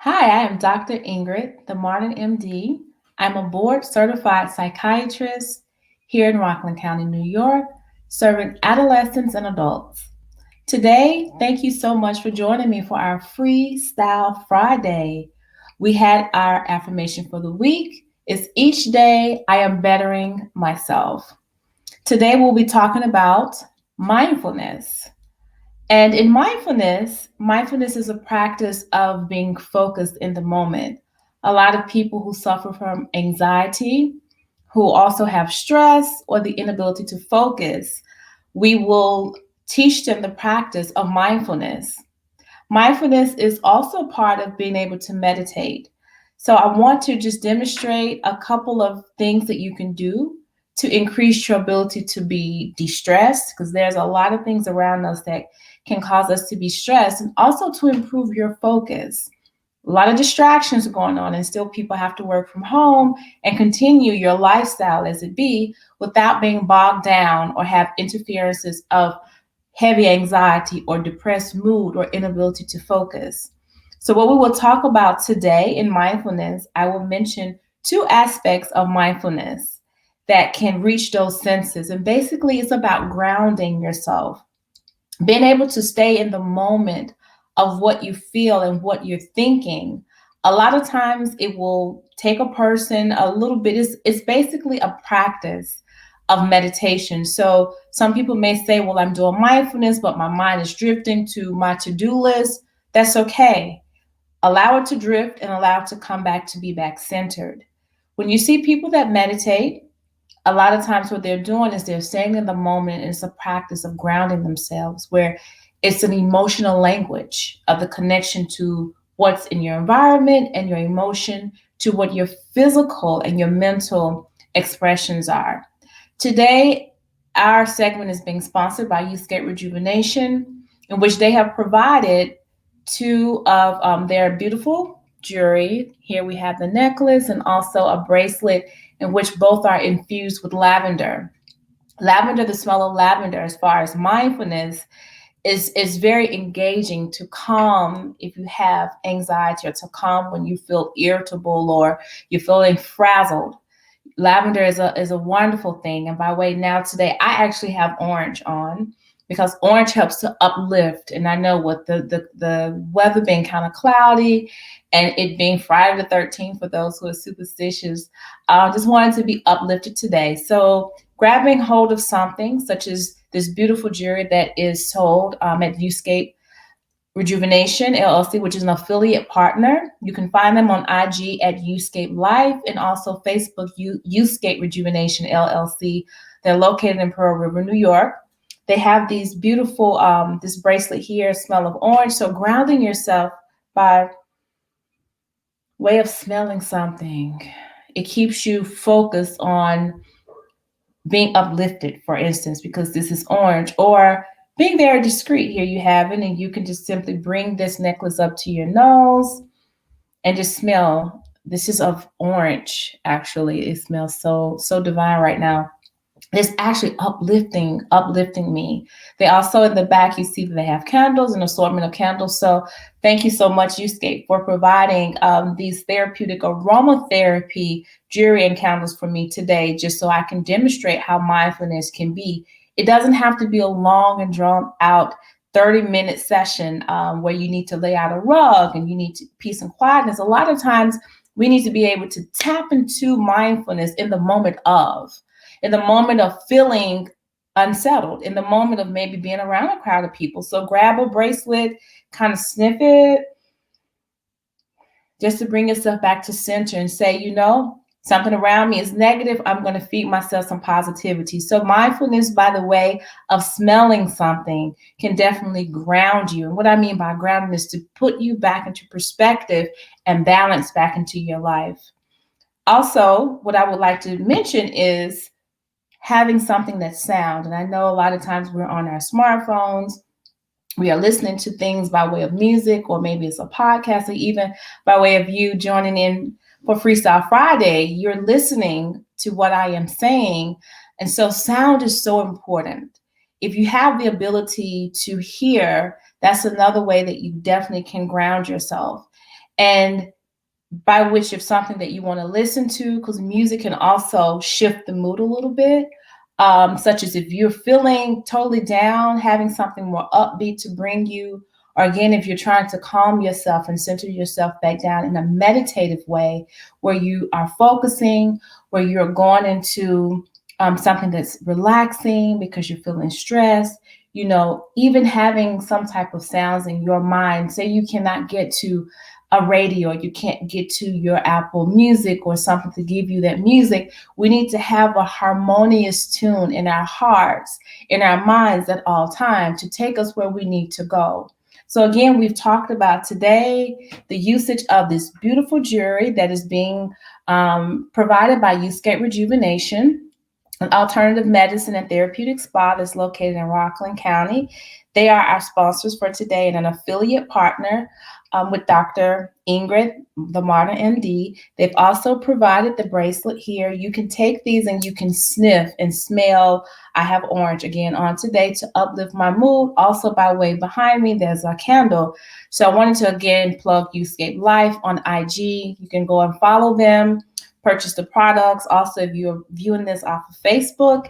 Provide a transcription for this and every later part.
Hi, I am Dr. Ingrid, the Modern MD. I'm a board certified psychiatrist here in Rockland County, New York, serving adolescents and adults. Today, thank you so much for joining me for our Freestyle Friday. We had our affirmation for the week. It's each day I am bettering myself. Today, we'll be talking about mindfulness. And in mindfulness is a practice of being focused in the moment. A lot of people who suffer from anxiety, who also have stress or the inability to focus, we will teach them the practice of mindfulness. Mindfulness is also part of being able to meditate. So I want to just demonstrate a couple of things that you can do to increase your ability to be de-stressed, because there's a lot of things around us that can cause us to be stressed, and also to improve your focus. A lot of distractions are going on, and still people have to work from home and continue your lifestyle as it be without being bogged down or have interferences of heavy anxiety or depressed mood or inability to focus. So, what we will talk about today in mindfulness, I will mention two aspects of mindfulness that can reach those senses. And basically, it's about grounding yourself, being able to stay in the moment of what you feel and what you're thinking. A lot of times it will take a person a little bit. It's basically a practice of meditation. So some people may say, well, I'm doing mindfulness, but my mind is drifting to my to-do list. That's okay. Allow it to drift and allow it to come back to be back centered. When you see people that meditate, a lot of times what they're doing is they're staying in the moment, and it's a practice of grounding themselves, where it's an emotional language of the connection to what's in your environment and your emotion to what your physical and your mental expressions are. Today, our segment is being sponsored by Uscape Rejuvenation, in which they have provided two of their beautiful jewelry. Here we have the necklace and also a bracelet in which both are infused with lavender. Lavender, the smell of lavender, as far as mindfulness, is very engaging to calm if you have anxiety, or to calm when you feel irritable or you're feeling frazzled. Lavender is a wonderful thing. And by way, now today I actually have orange on because orange helps to uplift. And I know with the weather being kind of cloudy and it being Friday the 13th for those who are superstitious, I just wanted to be uplifted today. So grabbing hold of something such as this beautiful jewelry that is sold at Uscape Rejuvenation LLC, which is an affiliate partner. You can find them on IG at Uscape Life and also Facebook, Uscape Rejuvenation LLC. They're located in Pearl River, New York. They have these beautiful, this bracelet here, smell of orange. So grounding yourself by way of smelling something, it keeps you focused on being uplifted, for instance, because this is orange, or being very discreet. Here you have it, and you can just simply bring this necklace up to your nose and just smell. This is of orange, actually. It smells so divine right now. It's actually uplifting me. They also, in the back, you see that they have candles, an assortment of candles. So thank you so much, Uscape, for providing these therapeutic aromatherapy jewelry and candles for me today, just so I can demonstrate how mindfulness can be. It doesn't have to be a long and drawn out 30-minute session where you need to lay out a rug and you need peace and quietness. A lot of times we need to be able to tap into mindfulness in the moment of feeling unsettled, in the moment of maybe being around a crowd of people. So grab a bracelet, kind of sniff it, just to bring yourself back to center and say, something around me is negative. I'm going to feed myself some positivity. So mindfulness, by the way of smelling something, can definitely ground you. And what I mean by grounding is to put you back into perspective and balance back into your life. Also, what I would like to mention is having something that's sound. And I know a lot of times we're on our smartphones, we are listening to things by way of music, or maybe it's a podcast, or even by way of you joining in for Freestyle Friday, you're listening to what I am saying. And so sound is so important. If you have the ability to hear, that's another way that you definitely can ground yourself. and by which of something that you want to listen to, because music can also shift the mood a little bit. Such as if you're feeling totally down, having something more upbeat to bring you, or again, if you're trying to calm yourself and center yourself back down in a meditative way, where you are focusing, where you're going into something that's relaxing because you're feeling stressed. Even having some type of sounds in your mind. Say you cannot get to a radio, you can't get to your Apple Music or something to give you that music. We need to have a harmonious tune in our hearts, in our minds at all times to take us where we need to go. So again, we've talked about today the usage of this beautiful jewelry that is being provided by Uscape Rejuvenation, an alternative medicine and therapeutic spa that's located in Rockland County. They are our sponsors for today and an affiliate partner with Dr. Ingrid, the Modern MD. They've also provided the bracelet here. You can take these and you can sniff and smell. I have orange again on today to uplift my mood. Also, by way behind me, there's a candle. So I wanted to again plug Uscape Life on IG. You can go and follow them, purchase the products. Also, if you're viewing this off of Facebook,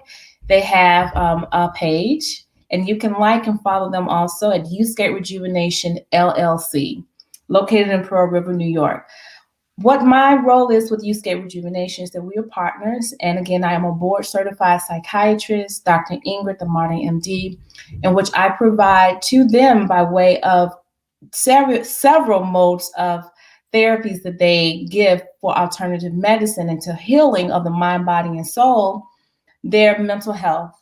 they have a page, and you can like and follow them also at Uscape Rejuvenation LLC, located in Pearl River, New York. What my role is with Uscape Rejuvenation is that we are partners. And again, I am a board certified psychiatrist, Dr. Ingrid, the Modern MD, in which I provide to them by way of several modes of therapies that they give for alternative medicine and to healing of the mind, body, and soul, their mental health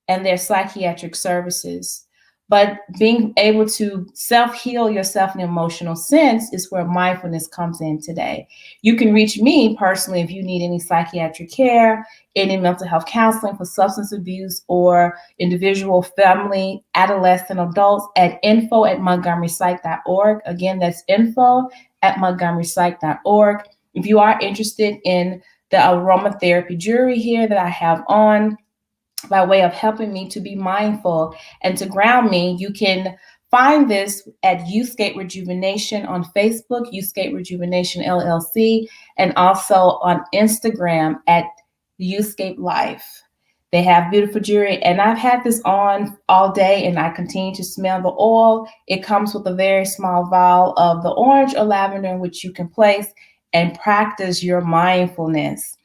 and their psychiatric services. But being able to self-heal yourself in an emotional sense is where mindfulness comes in today. You can reach me personally if you need any psychiatric care, any mental health counseling for substance abuse or individual, family, adolescent, adults at info@montgomerypsych.org. Again, that's info@montgomerypsych.org. If you are interested in the aromatherapy jewelry here that I have on, by way of helping me to be mindful and to ground me, you can find this at Uscape Rejuvenation on Facebook, Uscape Rejuvenation LLC, and also on Instagram at Uscape Life. They have beautiful jewelry, and I've had this on all day, and I continue to smell the oil. It comes with a very small vial of the orange or lavender in which you can place and practice your mindfulness.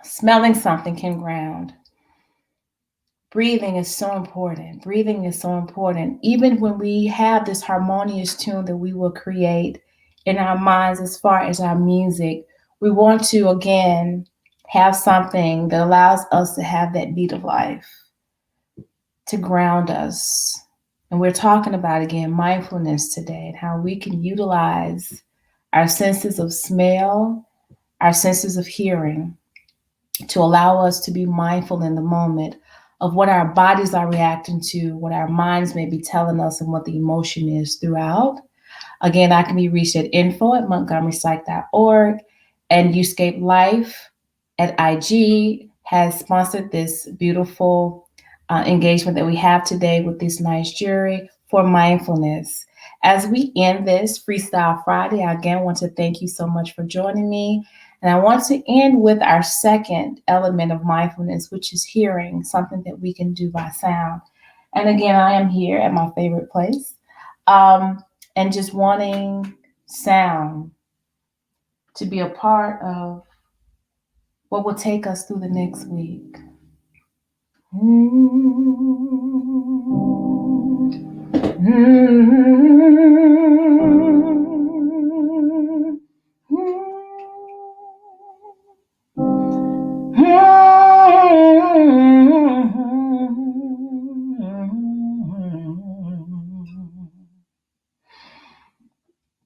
Smelling something can ground. Breathing is so important. Breathing is so important. Even when we have this harmonious tune that we will create in our minds as far as our music, we want to, again, have something that allows us to have that beat of life, to ground us. And we're talking about, again, mindfulness today and how we can utilize our senses of smell, our senses of hearing, to allow us to be mindful in the moment of what our bodies are reacting to, what our minds may be telling us, and what the emotion is throughout. Again, I can be reached at info@montgomerypsych.org, and Uscape Life at IG has sponsored this beautiful engagement that we have today with this nice jewelry for mindfulness. As we end this Freestyle Friday, I again want to thank you so much for joining me. And I want to end with our second element of mindfulness, which is hearing, something that we can do by sound. And again, I am here at my favorite place, and just wanting sound to be a part of what will take us through the next week.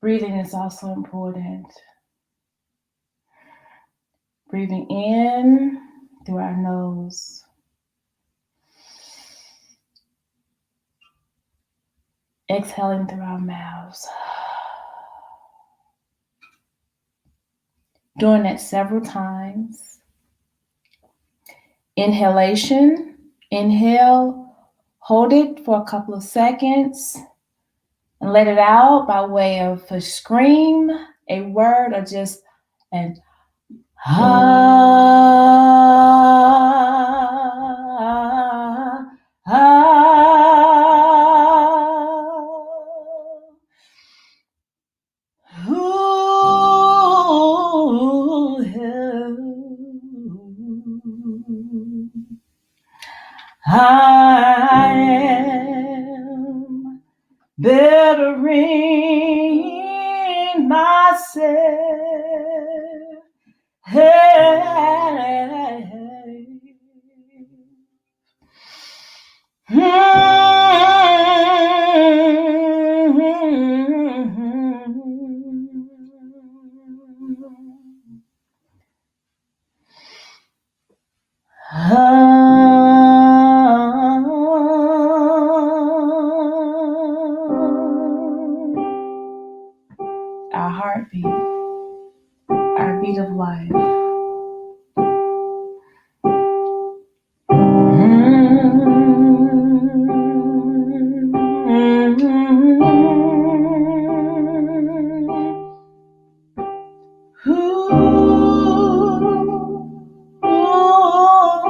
Breathing is also important. Breathing in through our nose. Exhaling through our mouths. Doing that several times. Inhalation, inhale, hold it for a couple of seconds, and let it out by way of a scream, a word, or just an ah, ah. Ooh, I am bettering myself. Hey. Our heartbeat, our beat of life.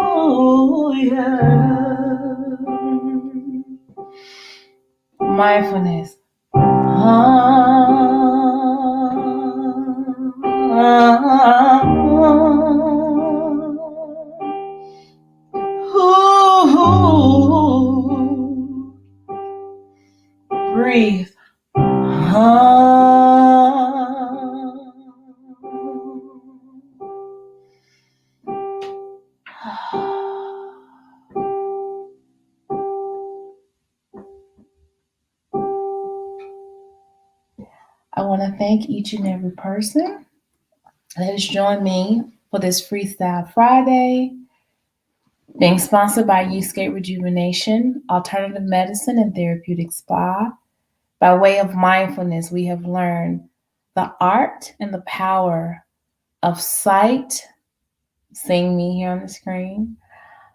Ooh, yeah. Mindfulness. Breathe. I want to thank each and every person that has joined me for this Freestyle Friday, being sponsored by Uscape Rejuvenation, Alternative Medicine and Therapeutic Spa. By way of mindfulness, we have learned the art and the power of sight, seeing me here on the screen,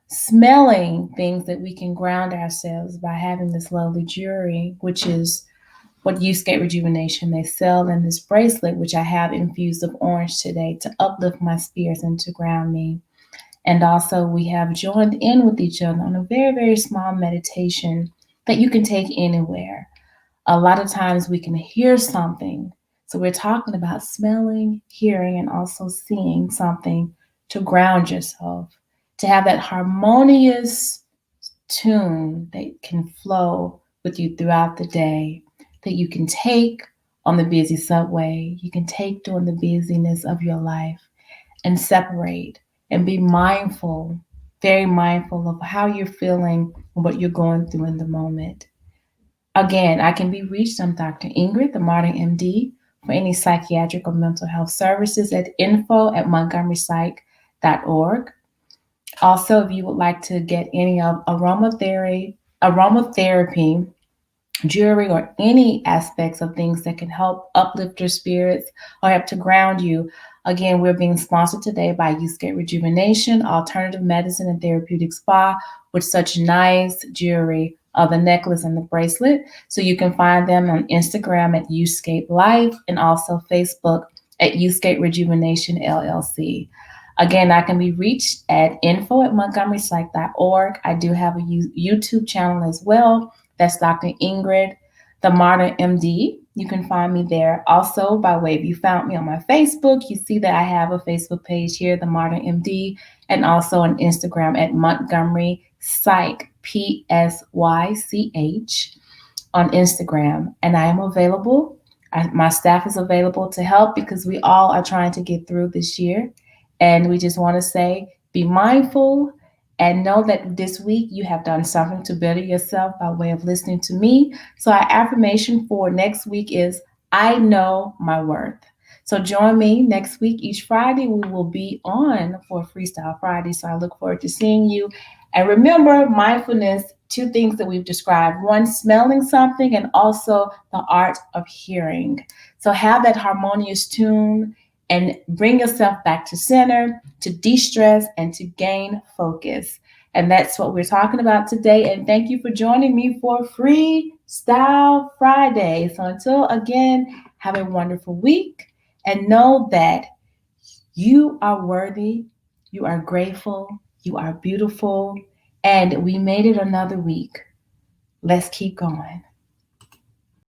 smelling things that we can ground ourselves by having this lovely jewelry, which is what Uscape Rejuvenation they sell in this bracelet, which I have infused of orange today to uplift my spirits and to ground me. And also, we have joined in with each other on a very, very small meditation that you can take anywhere. A lot of times we can hear something. So, we're talking about smelling, hearing, and also seeing something to ground yourself, to have that harmonious tune that can flow with you throughout the day, that you can take on the busy subway, you can take during the busyness of your life and separate and be mindful, very mindful of how you're feeling and what you're going through in the moment. Again, I can be reached. I'm Dr. Ingrid, the Modern MD, for any psychiatric or mental health services at info@montgomerypsych.org. Also, if you would like to get any of aromatherapy, jewelry, or any aspects of things that can help uplift your spirits or help to ground you, again, we're being sponsored today by Uscape Rejuvenation, Alternative Medicine and Therapeutic Spa, with such nice jewelry, the necklace and the bracelet. So you can find them on Instagram at Uscape Life and also Facebook at Uscape Rejuvenation LLC. Again, I can be reached at info@montgomerypsych.org. I do have a YouTube channel as well. That's Dr. Ingrid, the Modern MD. You can find me there. Also, by way of you found me on my Facebook, you see that I have a Facebook page here, the Modern MD, and also on Instagram at Montgomery Psych, PSYCH, on Instagram. And I am available. My staff is available to help because we all are trying to get through this year. And we just want to say, be mindful and know that this week you have done something to better yourself by way of listening to me. So our affirmation for next week is, I know my worth. So join me next week. Each Friday we will be on for Freestyle Friday. So I look forward to seeing you. And remember, mindfulness, two things that we've described. One, smelling something, and also the art of hearing. So have that harmonious tune and bring yourself back to center, to de-stress, and to gain focus. And that's what we're talking about today. And thank you for joining me for Freestyle Friday. So until again, have a wonderful week and know that you are worthy, you are grateful, you are beautiful, and we made it another week. Let's keep going.